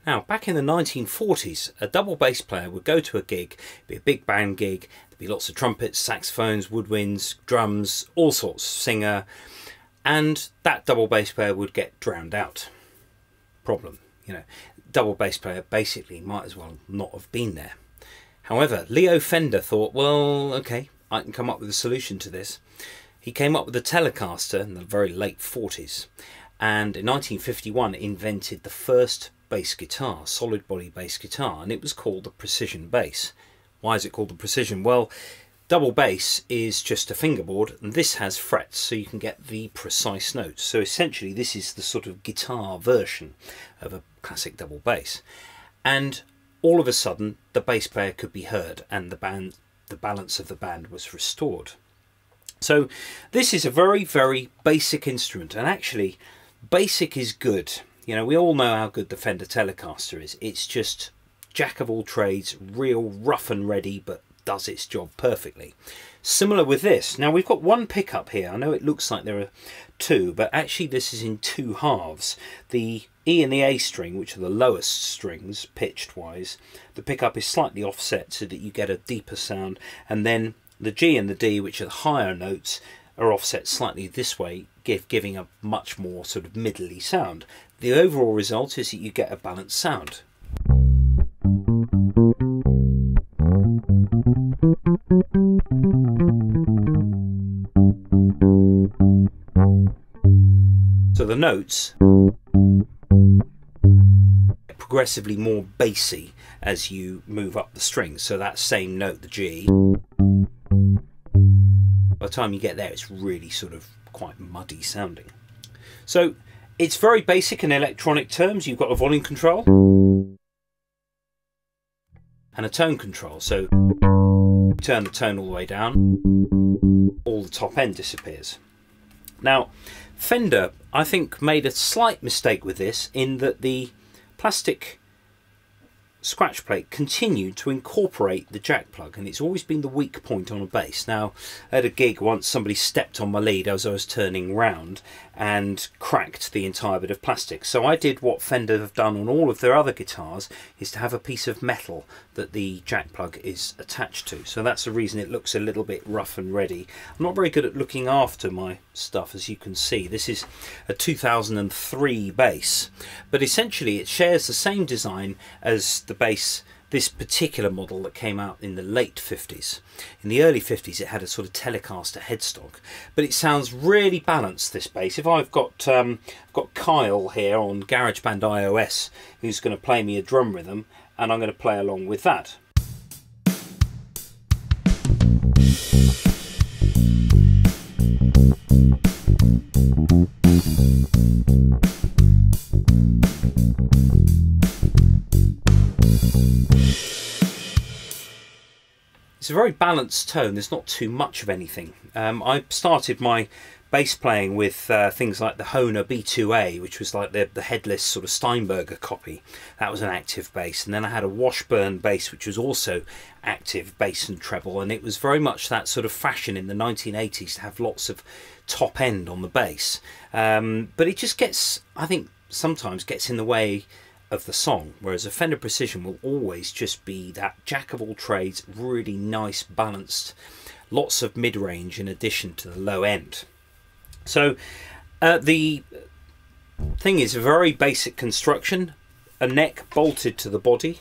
Now, back in the 1940s, a double bass player would go to a gig, it'd be a big band gig, there'd be lots of trumpets, saxophones, woodwinds, drums, all sorts, singer, and that double bass player would get drowned out. Problem, you know, double bass player basically might as well not have been there. However, Leo Fender thought, well, okay, I can come up with a solution to this. He came up with a Telecaster in the very late 40s, and in 1951 invented the first bass guitar, solid body bass guitar, and it was called the Precision Bass. Why is it called the Precision? Well, double bass is just a fingerboard, and this has frets, so you can get the precise notes. So essentially this is the sort of guitar version of a classic double bass. And all of a sudden the bass player could be heard, and the balance of the band was restored. So this is a very, very basic instrument, and actually basic is good. You know, we all know how good the Fender Telecaster is. It's just jack of all trades, real rough and ready, but does its job perfectly. Similar with this. Now we've got one pickup here. I know it looks like there are two, but actually this is in two halves. The E and the A string, which are the lowest strings pitched wise, the pickup is slightly offset so that you get a deeper sound, and then the G and the D, which are the higher notes, are offset slightly this way, giving a much more sort of middly sound. The overall result is that you get a balanced sound. So the notes get progressively more bassy as you move up the strings. So that same note, the G, by the time you get there, it's really sort of quite muddy sounding. So it's very basic in electronic terms. You've got a volume control and a tone control. So turn the tone all the way down, all the top end disappears. Now, Fender, I think, made a slight mistake with this in that the plastic scratch plate continued to incorporate the jack plug, and it's always been the weak point on a bass. Now, at a gig once, somebody stepped on my lead as I was turning round and cracked the entire bit of plastic. So I did what Fender have done on all of their other guitars, is to have a piece of metal that the jack plug is attached to. So that's the reason it looks a little bit rough and ready. I'm not very good at looking after my stuff, as you can see. This is a 2003 bass, but essentially it shares the same design as the bass, this particular model that came out in the late 50s. In the early 50s it had a sort of Telecaster headstock, but it sounds really balanced, this bass. If I've got Kyle here on GarageBand iOS who's going to play me a drum rhythm, and I'm going to play along with that. It's a very balanced tone, there's not too much of anything. I started my bass playing with things like the Hohner B2A, which was like the headless sort of Steinberger copy. That was an active bass. And then I had a Washburn bass, which was also active bass and treble. And it was very much that sort of fashion in the 1980s to have lots of top end on the bass. But it just gets, I think, sometimes gets in the way of the song, whereas a Fender Precision will always just be that jack of all trades, really nice, balanced, lots of mid-range in addition to the low end. So the thing is a very basic construction, a neck bolted to the body.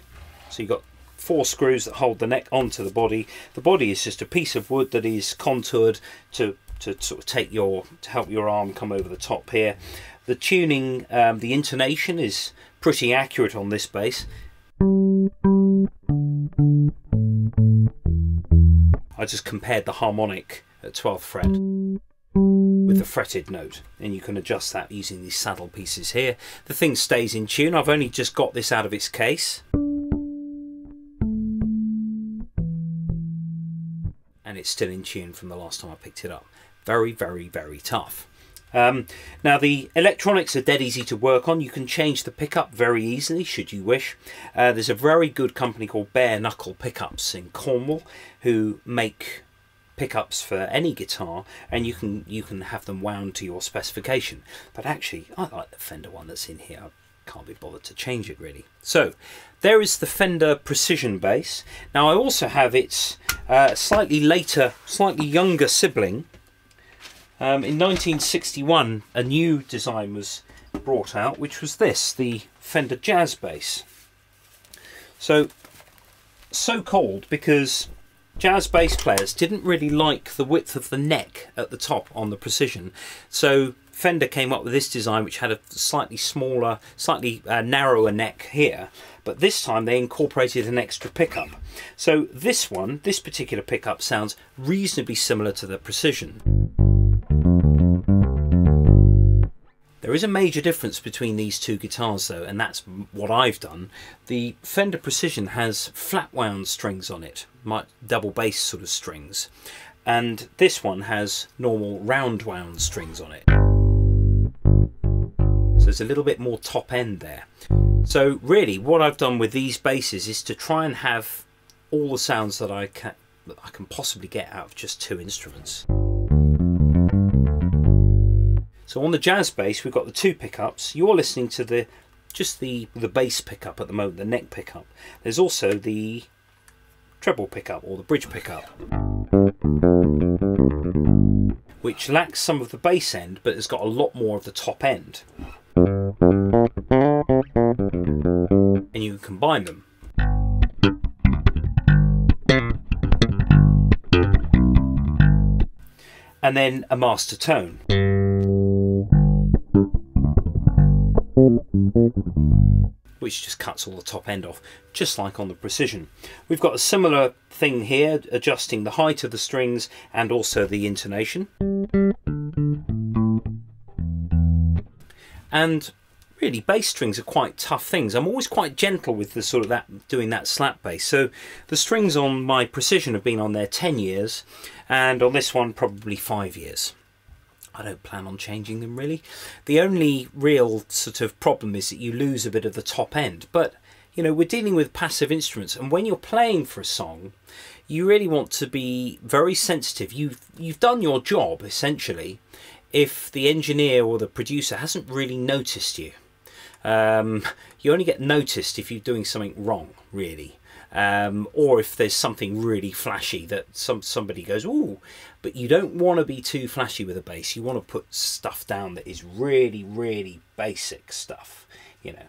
So you've got 4 screws that hold the neck onto the body. The body is just a piece of wood that is contoured to sort of help your arm come over the top here. The tuning, the intonation is pretty accurate on this bass. I just compared the harmonic at 12th fret with the fretted note, and you can adjust that using these saddle pieces here. The thing stays in tune. I've only just got this out of its case, and it's still in tune from the last time I picked it up. Very, very, very tough. Now the electronics are dead easy to work on. You can change the pickup very easily should you wish. There's a very good company called Bare Knuckle Pickups in Cornwall who make pickups for any guitar, and you can have them wound to your specification. But actually I like the Fender one that's in here. can't be bothered to change it really. So there is the Fender Precision bass. Now I also have its slightly later, slightly younger sibling. In 1961 a new design was brought out, which was this, the Fender Jazz bass. So called because jazz bass players didn't really like the width of the neck at the top on the Precision, so Fender came up with this design which had a slightly smaller, slightly narrower neck here, but this time they incorporated an extra pickup. So this particular pickup sounds reasonably similar to the Precision. There is a major difference between these two guitars though, and that's what I've done. The Fender Precision has flat wound strings on it, double bass sort of strings, and this one has normal round wound strings on it. So there's a little bit more top end there. So really what I've done with these basses is to try and have all the sounds that I can possibly get out of just two instruments. So on the jazz bass we've got the two pickups. You're listening to just the bass pickup at the moment, the neck pickup. There's also the treble pickup or the bridge pickup, which lacks some of the bass end but has got a lot more of the top end. And you can combine them. And then a master tone. Which just cuts all the top end off, just like on the Precision. We've got a similar thing here, adjusting the height of the strings and also the intonation. And really, bass strings are quite tough things. I'm always quite gentle with the sort of doing that slap bass. So the strings on my Precision have been on there 10 years, and on this one probably 5 years. I don't plan on changing them really. The only real sort of problem is that you lose a bit of the top end. But you know, we're dealing with passive instruments, and when you're playing for a song, you really want to be very sensitive. You've done your job essentially if the engineer or the producer hasn't really noticed you. You only get noticed if you're doing something wrong, really. Or if there's something really flashy that somebody goes, ooh, but you don't want to be too flashy with a bass. You want to put stuff down that is really, really basic stuff, you know.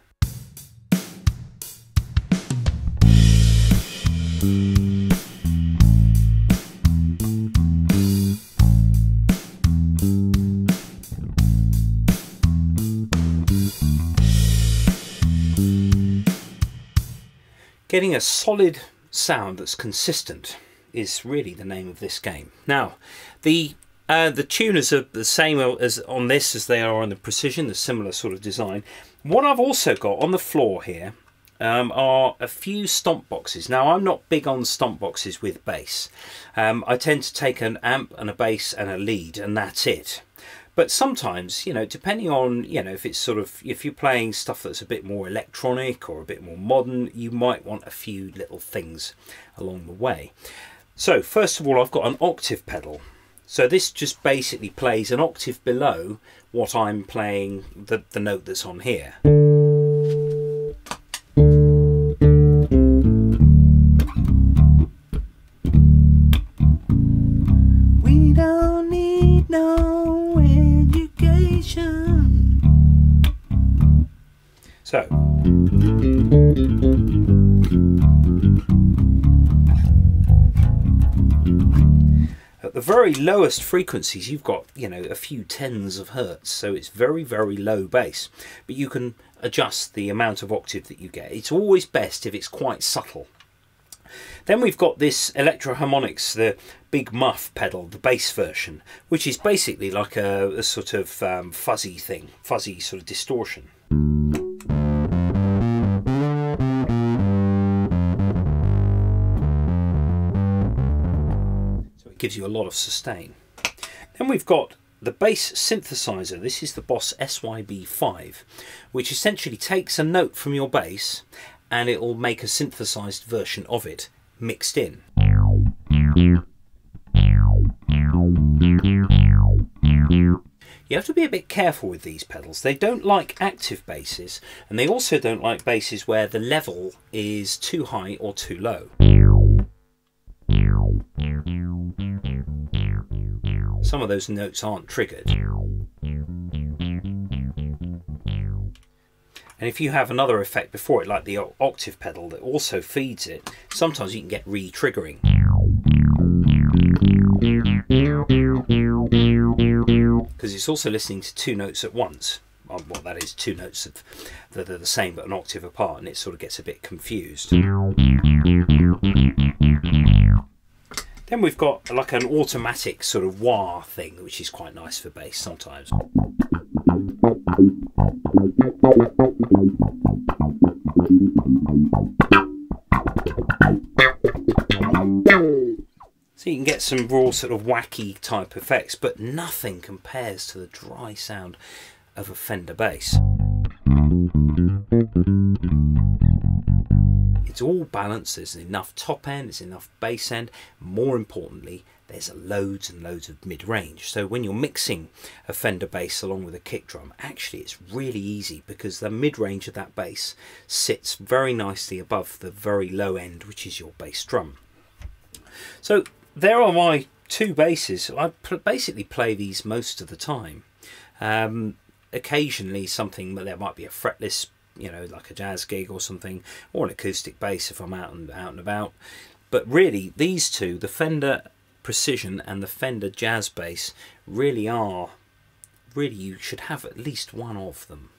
Getting a solid sound that's consistent is really the name of this game. Now, the tuners are the same as on this as they are on the Precision, the similar sort of design. What I've also got on the floor here are a few stomp boxes. Now, I'm not big on stomp boxes with bass. I tend to take an amp and a bass and a lead, and that's it. But sometimes, you know, depending on, you know, if it's sort of, if you're playing stuff that's a bit more electronic or a bit more modern, you might want a few little things along the way. So first of all, I've got an octave pedal. So this just basically plays an octave below what I'm playing, the note that's on here. We don't need no education. So at the very lowest frequencies you've got, you know, a few tens of hertz, so it's very, very low bass, but you can adjust the amount of octave that you get. It's always best if it's quite subtle. Then we've got this Electro Harmonics, the big muff pedal, the bass version, which is basically like a sort of fuzzy thing, fuzzy sort of distortion. So it gives you a lot of sustain. Then we've got the bass synthesizer. This is the Boss SYB5, which essentially takes a note from your bass and it will make a synthesized version of it mixed in. You have to be a bit careful with these pedals. They don't like active basses, and they also don't like basses where the level is too high or too low. Some of those notes aren't triggered. And if you have another effect before it, like the octave pedal that also feeds it, sometimes you can get re-triggering. Because it's also listening to two notes at once. Well, that is two notes that are the same but an octave apart, and it sort of gets a bit confused. Then we've got like an automatic sort of wah thing, which is quite nice for bass sometimes. So you can get some raw sort of wacky type effects, but nothing compares to the dry sound of a Fender bass. It's all balanced, there's enough top end, there's enough bass end, more importantly there's loads and loads of mid-range. So when you're mixing a Fender bass along with a kick drum, actually it's really easy because the mid-range of that bass sits very nicely above the very low end, which is your bass drum. So there are my two basses. I basically play these most of the time. Occasionally something, but there might be a fretless, you know, like a jazz gig or something, or an acoustic bass if I'm out and about. But really, these two, the Fender Precision and the Fender Jazz Bass, really you should have at least one of them.